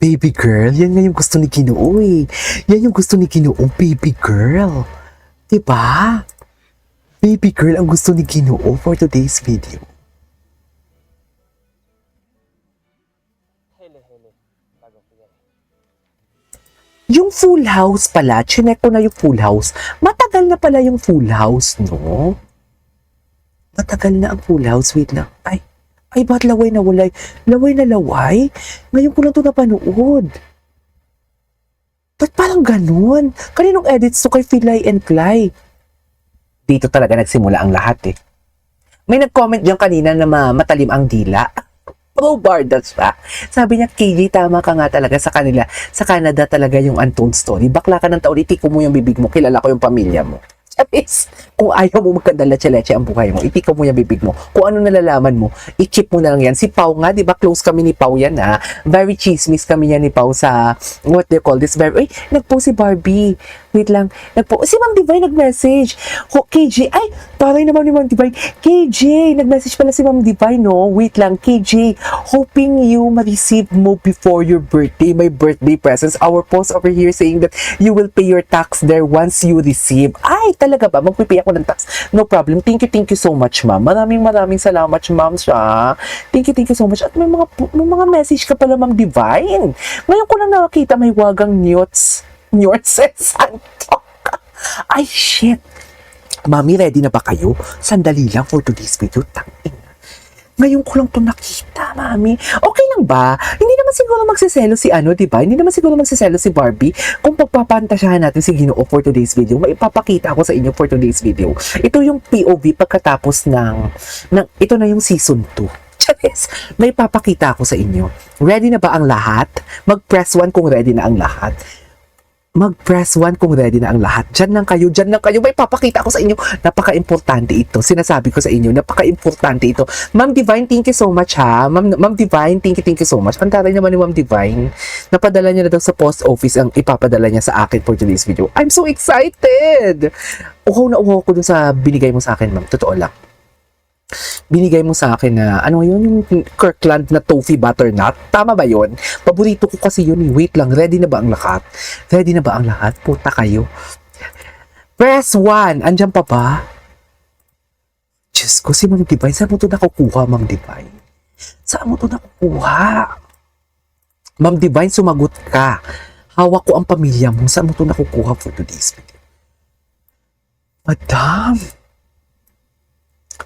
Baby girl, yan nga yung gusto ni Ginoo eh. Yan yung gusto ni Ginoo, baby girl. Diba? Baby girl ang gusto ni Ginoo for today's video. Yung full house pala, chinek ko na yung full house. Matagal na pala yung full house, no? Matagal na ang full house. Wait lang. Ay, ba't laway na walay? Laway na laway? Ngayon ko lang ito napanood. Ba't parang ganun? Kaninong edits to kay Filay and Fly? Dito talaga nagsimula ang lahat eh. May nag-comment diyan kanina na matalim ang dila. Pro-barda siya. Sabi niya, KJ, tama ka nga talaga sa kanila. Sa Canada talaga yung untold story. Bakla ka ng taon, itiko mo yung bibig mo, kilala ko yung pamilya mo. Chabis, kung ayaw mo magkadala-leche ang buhay mo, itiko mo yung bibig mo. Kung ano nalalaman mo, i-chip mo na lang yan. Si Pau nga, di ba, close kami ni Pau yan ha. Very chismis kami yan ni Pau sa, what they call this, very, nagpo si Barbie. Wait lang, si Ma'am Divine nag-message. KJ, ay, taray naman ni Ma'am Divine. KJ, nag-message pala si Ma'am Divine, no? Wait lang, KJ, hoping you ma-receive mo before your birthday, my birthday presents. Our post over here saying that you will pay your tax there once you receive. Ay, talaga ba? Magpipay ako ng tax. No problem. Thank you so much, ma'am. Maraming salamat, ma'am, siya. Thank you so much. At may mga message ka pala, Ma'am Divine. Ngayon ko lang nakakita may wagang nyots santo. Ay, shit. Mami, ready na ba kayo? Sandali lang for today's video. Tangin. Ngayon ko lang to nakita, mami. Okay lang ba? Hindi naman siguro magsiselo si diba? Hindi naman siguro magsiselo si Barbie kung pagpapantasyahan natin si Ginoo for today's video. Maipapakita ako sa inyo for today's video. Ito yung POV pagkatapos ito na yung season 2. Charis, may papakita ako sa inyo. Ready na ba ang lahat? Mag-press 1 kung ready na ang lahat. Mag-press 1 kung ready na ang lahat. Diyan lang kayo. May papakita ko sa inyo. Napaka-importante ito. Sinasabi ko sa inyo, napaka-importante ito. Ma'am Divine, thank you so much ha. Ma'am Divine, thank you so much. Ang taray naman ni Ma'am Divine. Napadala niya na daw sa post office ang ipapadala niya sa akin for today's video. I'm so excited! Uhaw na uhaw ko dun sa binigay mo sa akin, ma'am. Totoo lang. Binigay mo sa akin na, yung Kirkland na toffee butternut. Tama ba yun? Paborito ko kasi yun. Wait lang, ready na ba ang lahat? Ready na ba ang lahat? Puta kayo. Press 1. Andyan pa ba? Diyos ko, si Ma'am Divine. Saan mo ito nakukuha, Ma'am Divine? Saan mo ito nakukuha? Ma'am Divine, sumagot ka. Hawak ko ang pamilya mo. Saan mo ito nakukuha for today's video? Madam!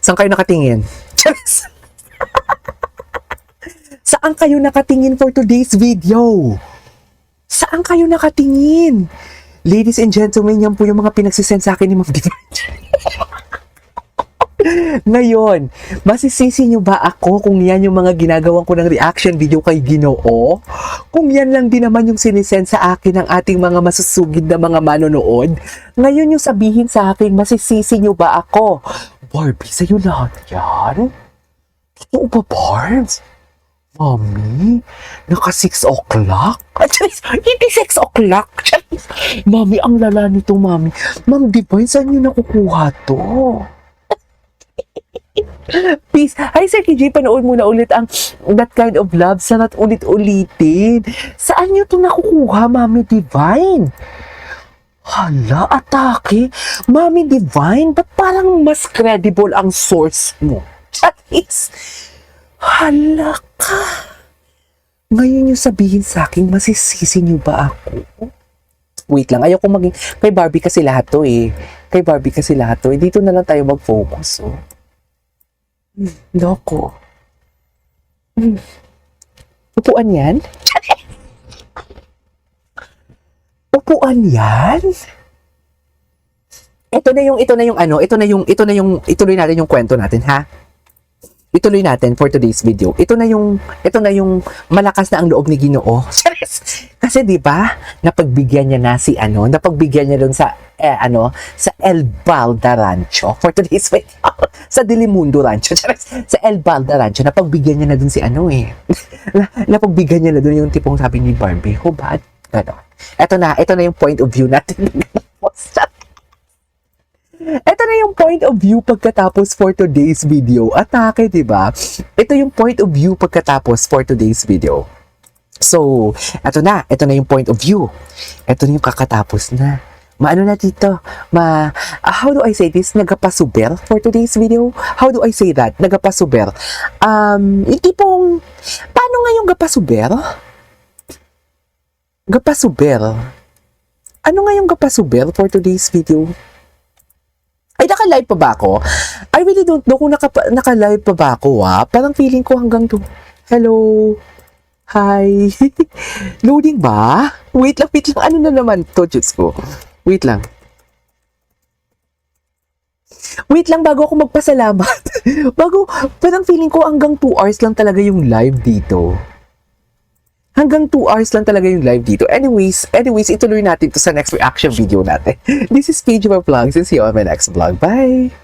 Saan kayo nakatingin? Saan kayo nakatingin for today's video? Saan kayo nakatingin? Ladies and gentlemen, yan po yung mga pinagsisend sa akin ni Ma'am Divine. Ngayon, masisisi nyo ba ako kung yan yung mga ginagawan ko ng reaction video kay Ginoo? Kung yan lang din naman yung sinisend sa akin ng ating mga masusugid na mga manonood? Ngayon yung sabihin sa akin, masisisi nyo ba ako? Barbie, sa'yo lahat yan? Totoo ba, Barbs? Mami, naka 6 o'clock? Hindi 6 o'clock. Mami, ang lala nito, Mami. Ma'am Divine, saan nyo nakukuha to? Peace. Hi, Sir KJ, panood muna ulit ang That Kind of Love. Sanat ulit-ulitin. Saan nyo to nakukuha, Mami Divine? Hala, atake. Mami Divine, ba't parang mas credible ang source mo? Charis, hala ka. Ngayon yung sabihin sa akin, masisisi niyo ba ako? Wait lang, ayoko maging, kay Barbie kasi lahat to eh. Kay Barbie kasi lahat to eh. Dito na lang tayo mag-focus, oh. Loko. Upuan yan? Upuan yan? Ituloy natin yung kwento natin, ha? Ituloy natin for today's video. Ito na yung malakas na ang loob ni Ginoo. Kasi 'di ba, napagbigyan niya na napagbigyan niya doon sa sa El Balda Rancho for today's video. Sa Dilimundo Rancho. Sa El Balda Rancho, napagbigyan niya na doon si napagbigyan niya na doon yung tipong sabi ni Barbie, hubad. Ito na yung point of view natin. Ito na yung point of view pagkatapos for today's video. Atake, diba? Ito yung point of view pagkatapos for today's video. So, eto na yung point of view. Eto na yung kakatapos na. Maano na dito? How do I say this? Nagapasuber for today's video? How do I say that? Nagapasuber. Yung tipong, paano nga yung gapasuber? Gapasuber. Ano nga yung gapasuber for today's video? Ay, naka-live pa ba ako? I really don't know kung naka-live pa ba ako, ha? Parang feeling ko hanggang to. Hello? Hi? Loading ba? Wait lang. Ano na naman to, Diyos ko? Wait lang bago ako magpasalamat. Parang feeling ko hanggang 2 hours lang talaga yung live dito. Hanggang 2 hours lang talaga yung live dito. Anyways, ituloy natin to sa next reaction video natin. This is Paige of Vlogs and see you on my next vlog. Bye!